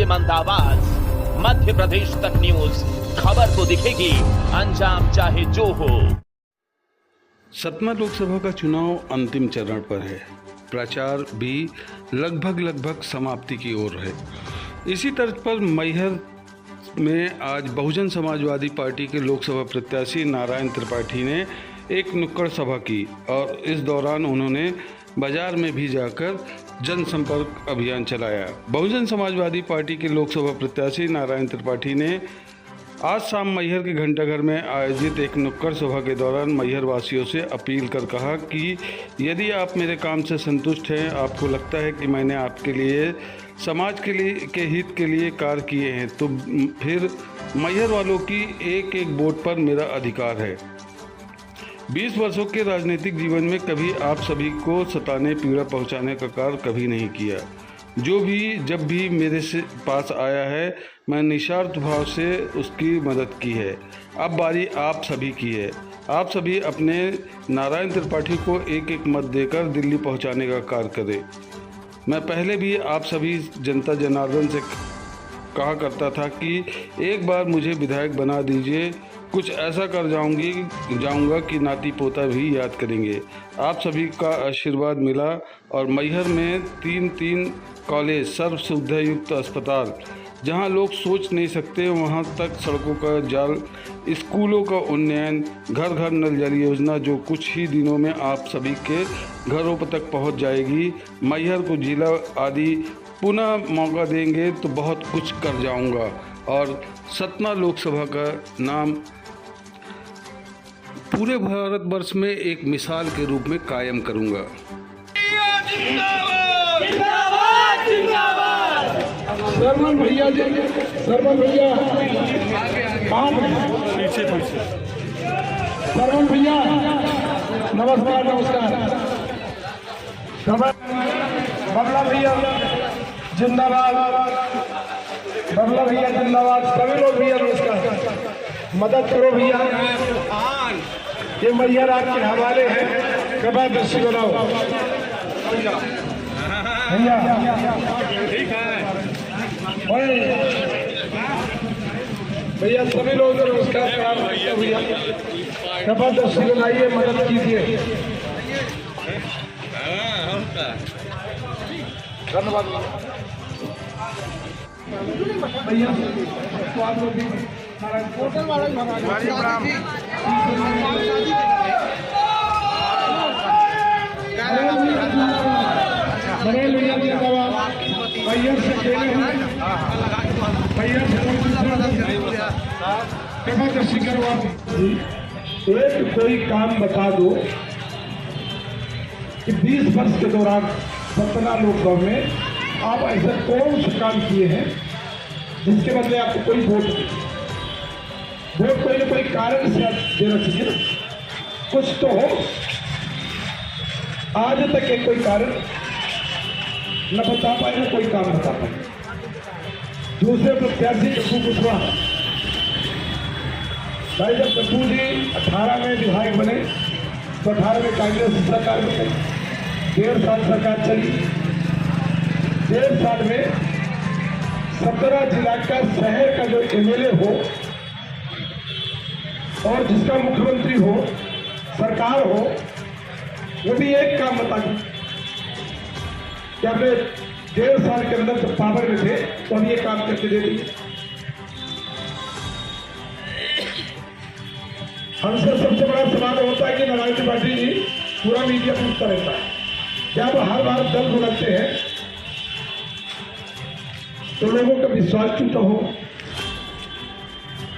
भरोसेमंद आवाज, मध्य प्रदेश तक न्यूज, खबर तो दिखेगी, अंजाम चाहे जो हो। सतना लोकसभा का चुनाव अंतिम चरण पर है। प्रचार भी लगभग समाप्ति की ओर है। इसी तर्ज पर मैहर में आज बहुजन समाजवादी पार्टी के लोकसभा प्रत्याशी नारायण त्रिपाठी ने एक नुक्कड़ सभा की और इस दौरान उन्होंने बाजार में भी जाकर जनसंपर्क अभियान चलाया। बहुजन समाजवादी पार्टी के लोकसभा प्रत्याशी नारायण त्रिपाठी ने आज शाम मैहर के घंटाघर में आयोजित एक नुक्कड़ सभा के दौरान मैहर वासियों से अपील कर कहा कि यदि आप मेरे काम से संतुष्ट हैं, आपको लगता है कि मैंने आपके लिए, समाज के हित के लिए कार्य किए हैं, तो फिर मैहर वालों की एक एक वोट पर मेरा अधिकार है। 20 वर्षों के राजनीतिक जीवन में कभी आप सभी को सताने, पीड़ा पहुंचाने का कार्य कभी नहीं किया। जब भी मेरे से पास आया है, मैं निस्वार्थ भाव से उसकी मदद की है। अब बारी आप सभी की है। आप सभी अपने नारायण त्रिपाठी को एक एक मत देकर दिल्ली पहुंचाने का कार्य करें। मैं पहले भी आप सभी जनता जनार्दन से कहा करता था कि एक बार मुझे विधायक बना दीजिए, कुछ ऐसा कर जाऊंगा कि नाती पोता भी याद करेंगे। आप सभी का आशीर्वाद मिला और मैहर में 3 कॉलेज, सर्व सुविधा युक्त अस्पताल, जहां लोग सोच नहीं सकते वहां तक सड़कों का जाल, स्कूलों का उन्नयन, घर घर नल जल योजना जो कुछ ही दिनों में आप सभी के घरों तक पहुंच जाएगी। मैहर को जिला आदि पुनः मौका देंगे तो बहुत कुछ कर जाऊंगा और सतना लोकसभा का नाम पूरे भारतवर्ष में एक मिसाल के रूप में कायम करूंगा। सरवन भैया जी, सरवन भैया पीछे सरवन भैया नमस्कार। बबला भैया जिंदाबाद, बबला भैया जिंदाबाद। सभी लोग भैया नमस्कार, मदद करो भैया। ये मैहर आपके हवाले है, कृपया दृष्टि बनाओ भैया। ठीक है भैया, सभी लोगों को नमस्कार भैया, कृपया दृष्टि बनाइए, मदद कीजिए। धन्यवाद भैया। पोर्टल वाला एक कोई काम बता दो कि 20 वर्ष के दौरान सतना लोकसभा में आप ऐसा कौन सा काम किए हैं जिसके बदले आपको कोई वोट कोई ना कोई कारण से आप देना चाहिए ना, कुछ तो हो। आज तक एक कोई कारण न बता पाए, ना कोई काम बता पाए। दूसरे प्रत्याशी पप्पू कुशवाहा भाई, जब पप्पू जी 18 में विधायक बने तो 18 में कांग्रेस सरकार बनी, 1.5 साल सरकार चली। 1.5 साल में 17 जिला का शहर का जो एमएलए हो और जिसका मुख्यमंत्री हो, सरकार हो, वो भी एक काम बता दें कि आपने 1.5 साल के अंदर जब पावर में थे तो हम ये काम करके दे दिए। हमसे सबसे बड़ा सवाल होता है कि नारायण त्रिपाठी जी, पूरा मीडिया पूछता रहता है, जब हर बार दल बुलाते हैं तो लोगों का विश्वास टूटा हो।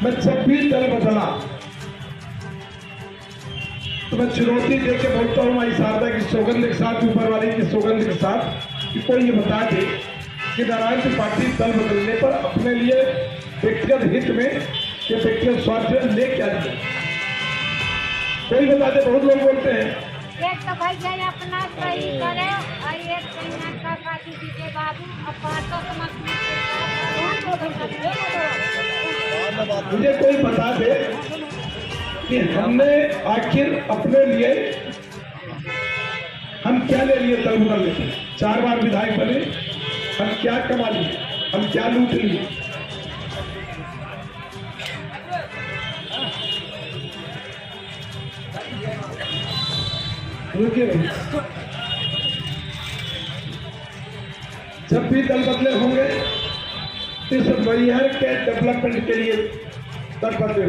मैं 26 दल बदला तो मैं चुनौती देके बोलता हूँ माई शारदा की सौगंध के साथ, ऊपर वाली की सौगंध के साथ, कि कोई ये बता दे कि नारायण त्रिपाठी दल बदलने पर अपने लिए व्यक्तिगत हित में या व्यक्तिगत स्वार्थ में ले क्या दिया। कोई बता दे। बहुत लोग बोलते हैं एक तो भाई अपना सही करे और एक के बाबू मुझे कोई बता दे कि हमने आखिर अपने लिए हम क्या ले लिए दल बदल लेते। 4 बार विधायक बने, हम क्या कमा लिए। हम क्या लूट लिए। रुकिए भाई, जब भी दल बदले होंगे इस मैहर के डेवलपमेंट के लिए दल बदले।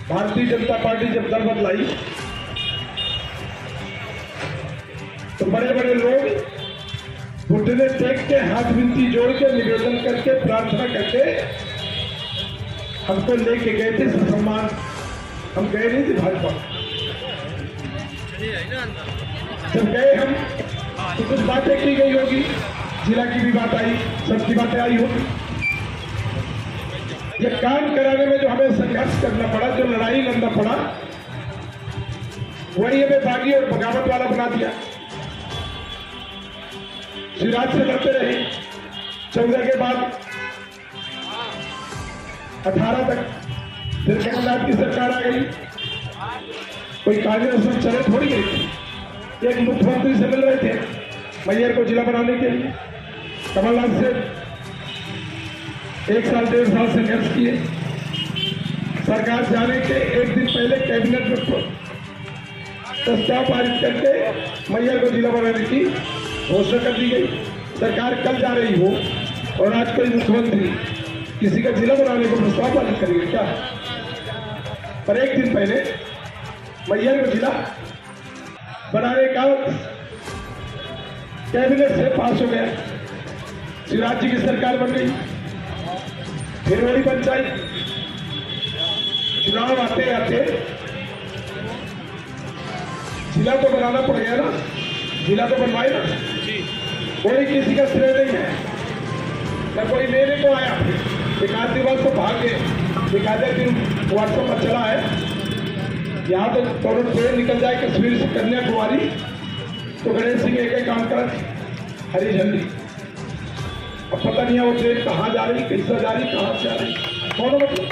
भारतीय जनता पार्टी जब दल बदलाई तो बड़े बड़े लोग घुटने टेक के, हाथ विनती जोड़ के, निवेदन करके, प्रार्थना करके हमको लेके गए थे सम्मान। हम गए नहीं थे भाजपा। जब गए हम तो कुछ बातें की गई होगी, जिला की भी बात आई, सबकी बातें आई होगी। ये काम कराने में जो हमें संघर्ष करना पड़ा, जो लड़ाई लड़ना पड़ा, वही हमें बागी और बगावत वाला बना दिया। शिवराज से लड़ते रहे, 14 के बाद 18 तक, फिर कमलनाथ की सरकार आ गई। कोई कांग्रेस में चले थोड़ी गई थी, एक मुख्यमंत्री से मिल रहे थे मैहर को जिला बनाने के लिए। कमलनाथ से 1 साल 1.5 साल संघर्ष किए। सरकार जाने के एक दिन पहले कैबिनेट में प्रस्ताव पारित करके मैहर को जिला बनाने की घोषणा कर दी गई। सरकार कल जा रही हो और आज कोई मुख्यमंत्री किसी का जिला बनाने को प्रस्ताव पारित करेंगे क्या? पर एक दिन पहले मैहर को जिला बनाने का कैबिनेट से पास हो गया। शिवराज जी की सरकार बन गई। फिर वही पंचायत चुनाव आते आते जिला तो बनाना पड़ेगा ना, जिला तो बनवाए ना। कोई किसी का श्रेय नहीं है, न कोई लेने को आया। एक आध दिवस तो भागे, एक आधे दिन व्हाट्सएप पर चला है। यहाँ तो दोनों ट्रेन निकल जाए कश्मीर से कन्याकुमारी, तो गणेश सिंह एक काम कर हरी झंडी। अब पता नहीं है वो ट्रेन कहाँ जा रही, कैसा जा रही, कहाँ से आ रही, कौन मतलब।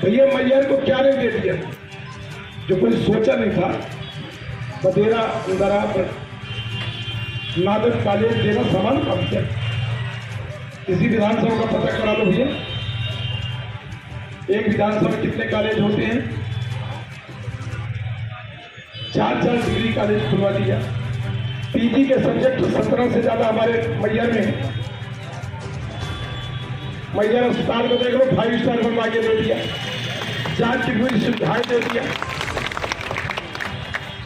भैया मैहर को क्या नहीं दे दिया जो कोई सोचा नहीं था। बदेरा, इंदिरा, नादर कॉलेज देना समान काम किया। किसी विधानसभा का पता करा लो भैया, एक विधानसभा में कितने कॉलेज होते हैं? 4 डिग्री कॉलेज खुलवा दिया। पीजी के सब्जेक्ट 17 से ज्यादा हमारे मैहर में है। मैहर अस्पताल को देख लो, 5 स्टार बनवा के दे दिया। जांच की पूरी सुविधाएं दे दिया।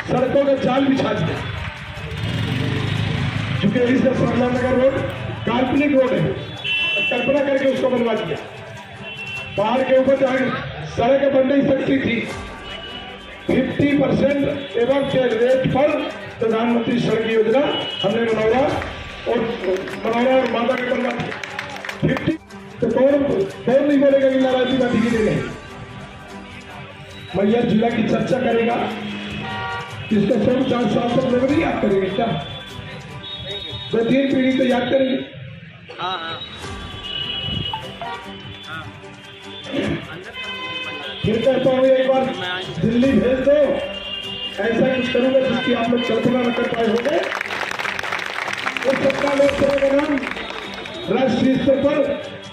सड़कों का जाल बिछा दिया। चूंकि इससे सरला नगर रोड काल्पनिक रोड है, कल्पना करके उसको बनवा दिया। पहाड़ के ऊपर जहां सड़क बन नहीं सकती थी, 50% एवं के रेट पर प्रधानमंत्री सड़क योजना हमने मनौरा और माता के बनवा दिया। 50 तो कौन नहीं बोलेगा कि नाराजगी का टिकट ले। मैहर जिला की चर्चा करेगा, इसको 100-4 साल तक लोग नहीं याद करेंगे क्या? 2-3 पीढ़ी तो याद करेंगे। फिर कहता हूँ एक बार दिल्ली भेज दो, ऐसा कुछ करूंगा जिसकी आप लोग कल्पना न कर पाए होंगे। उस सत्ता लोकसभा का नाम राष्ट्रीय स्तर पर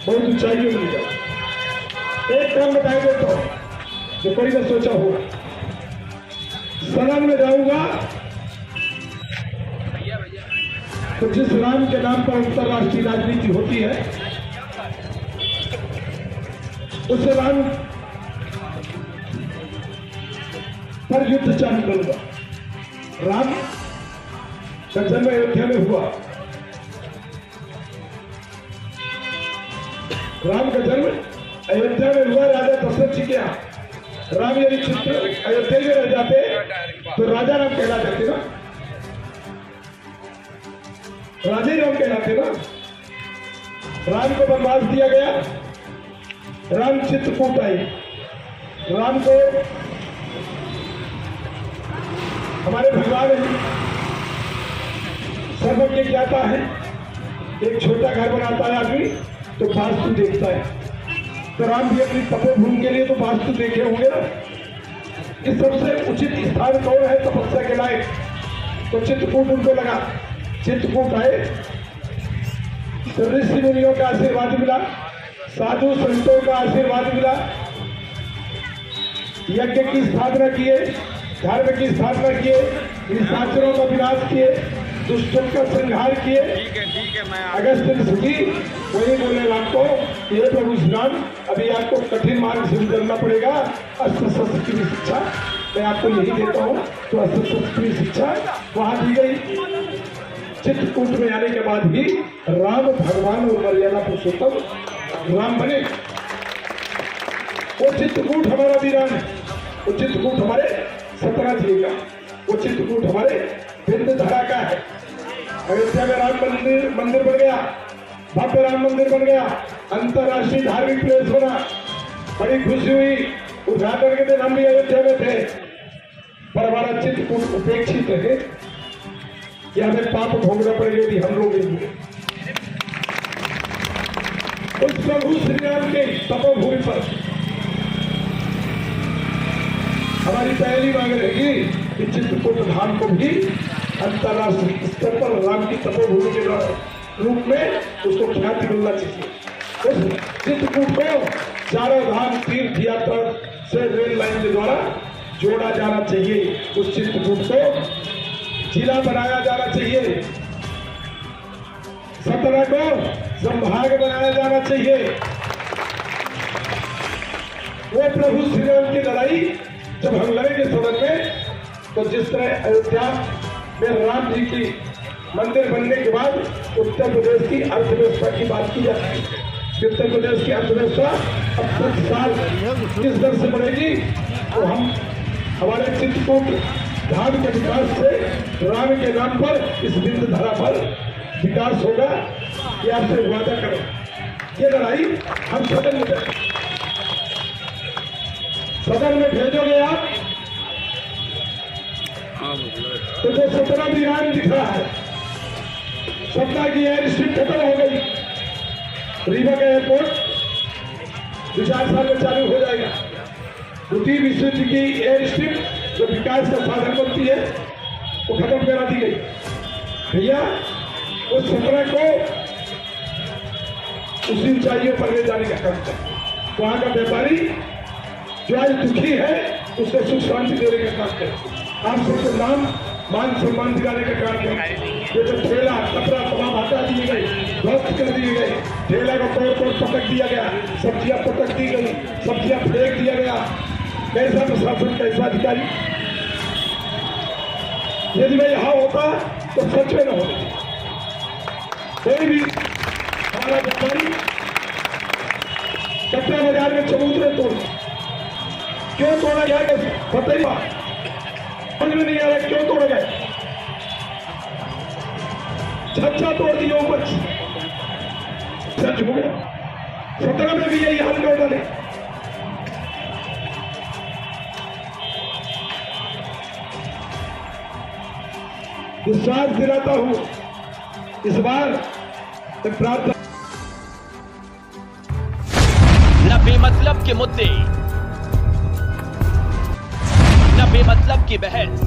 बहुत ऊंचाइयों में जाए। एक काम बताए देता हूँ जो कोई ने सोचा होगा। सदन में जाऊंगा तो जिस राम के नाम पर अंतरराष्ट्रीय राजनीति होती है, उस राम पर युद्ध चालू करूंगा। राम का जन्म अयोध्या में हुआ। राम का जन्म अयोध्या में हुआ, राजा दशरथ जी के यहाँ। राम यदि चित्र अयोध्या में रह जाते तो राजा राम कहला जाते ना, राजे राम कहलाते ना। राम को वनवास दिया गया, राम चित्रकूट आई। राम को हमारे भगवान सर्वज्ञ ज्ञाता है। एक छोटा घर बनाता है आदमी तो वास्तु देखता है, तो राम भी अपनी तपोभूमि के लिए तो वास्तु देखे होंगे ना। कि सबसे उचित स्थान कौन है तपस्या के लायक, तो चित्रकूट उनको लगा। चित्रकूट आए तो ऋषि मुनियों का आशीर्वाद मिला, साधु संतों का आशीर्वाद मिला, यज्ञ की स्थापना किए, धर्म की स्थापना किए, निशाचरों का विनाश किए, दुष्टों का संहार किए। अगस्त ऋषि वही बोले राम को, ये प्रभु श्री राम अभी आपको कठिन मार्ग से गुजरना पड़ेगा, अस्त्र शस्त्र की भी शिक्षा मैं आपको यही देता हूँ। तो अस्त्र शस्त्र की शिक्षा वहां दी गई। चित्रकूट में आने के बाद ही राम भगवान और मर्यादा पुरुषोत्तम राम बने। वो चित्रकूट हमारा वीरान है, वो चित्रकूट हमारे 17 जिले का, वो चित्रकूट हमारे विंध्यधरा का है। अयोध्या में राम मंदिर बन गया, भव्य राम मंदिर बन गया, अंतर्राष्ट्रीय धार्मिक प्लेस बना, बड़ी खुशी हुई। उद्घाटन के दिन हम भी अयोध्या में थे, पर हमारा चित्रकूट उपेक्षित है कि हमें पाप भोगना पड़ेगा यदि हम लोग उस प्रभु श्री राम के तपोभूमि पर हमारी पहली मांग रहेगी कि चित्रकूट धाम को भी अंतर्राष्ट्रीय स्तर पर राम की तपोभूमि के रूप में उसको ख्याति मिलना चाहिए। उस चित्रकूट को चारों धाम तीर्थ यात्रा से रेल लाइन के द्वारा जोड़ा जाना चाहिए। उस चित्रकूट को जिला बनाया जाना चाहिए, 17 को संभाग बनाया जाना चाहिए। वो प्रभु श्री राम की लड़ाई जब हम लड़ेंगे सदन में, तो जिस तरह अयोध्या में राम जी की मंदिर बनने के बाद उत्तर प्रदेश की अर्थव्यवस्था की बात की जाती है। उत्तर प्रदेश की अर्थव्यवस्था अब 10 साल किस दर से बढ़ेगी, तो हम हमारे चित्रकूट धाम के विकास से राम के नाम पर इस विंध्यधरा पर विकास होगा। ये आपसे वादा करो, ये लड़ाई हम सदन में भेजोगे आप, तो जो 17 वीरान दिख रहा है, सपना की एयर स्ट्रिप खत्म हो गई, रीवा का एयरपोर्ट 2-4 साल में चालू हो जाएगा। द्वितीय विश्व युद्ध की एयर स्ट्रिप जो विकास का साधन बनती है वो खत्म करा दी गई। भैया उस 17 को उसी ऊंचाइयों पर ले जाने का काम है। वहां का व्यापारी जो आज दुखी है उसको सुख शांति देने का काम है। आप सबको नाम मान सम्मान दिलाने का काम है। ये जो ठेला कपड़ा तमाम हटा दिए गए, ध्वस्त कर दिए गए, ठेला को तोड़ पटक दिया गया, सब्जियां पटक दी गई, सब्जियां फेंक दिया गया। कैसा प्रशासन, कैसा अधिकारी। यदि मैं यहां होता तो सच में न होता। कोई भी हमारा व्यापारी कपड़ा बाजार में चबूतरे तोड़, क्यों तोड़ा गया पता ही समझ में नहीं आ रहा क्यों तोड़ा गया। छज्जा तोड़ दिया ऊपर, सच हो गया। 17 में भी यही हाल कर डाले। विश्वास दिलाता हूं इस बार प्रार्थना। न बेमतलब के मुद्दे, न बेमतलब की बहस,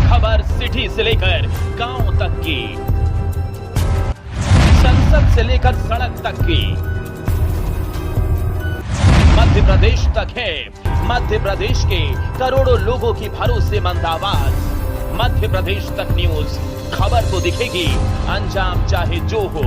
खबर सिटी से लेकर गांव तक की, संसद से लेकर सड़क तक की, मध्य प्रदेश तक है। मध्य प्रदेश के करोड़ों लोगों की भरोसेमंद आवाज, मध्य प्रदेश तक न्यूज। खबर तो दिखेगी, अंजाम चाहे जो हो।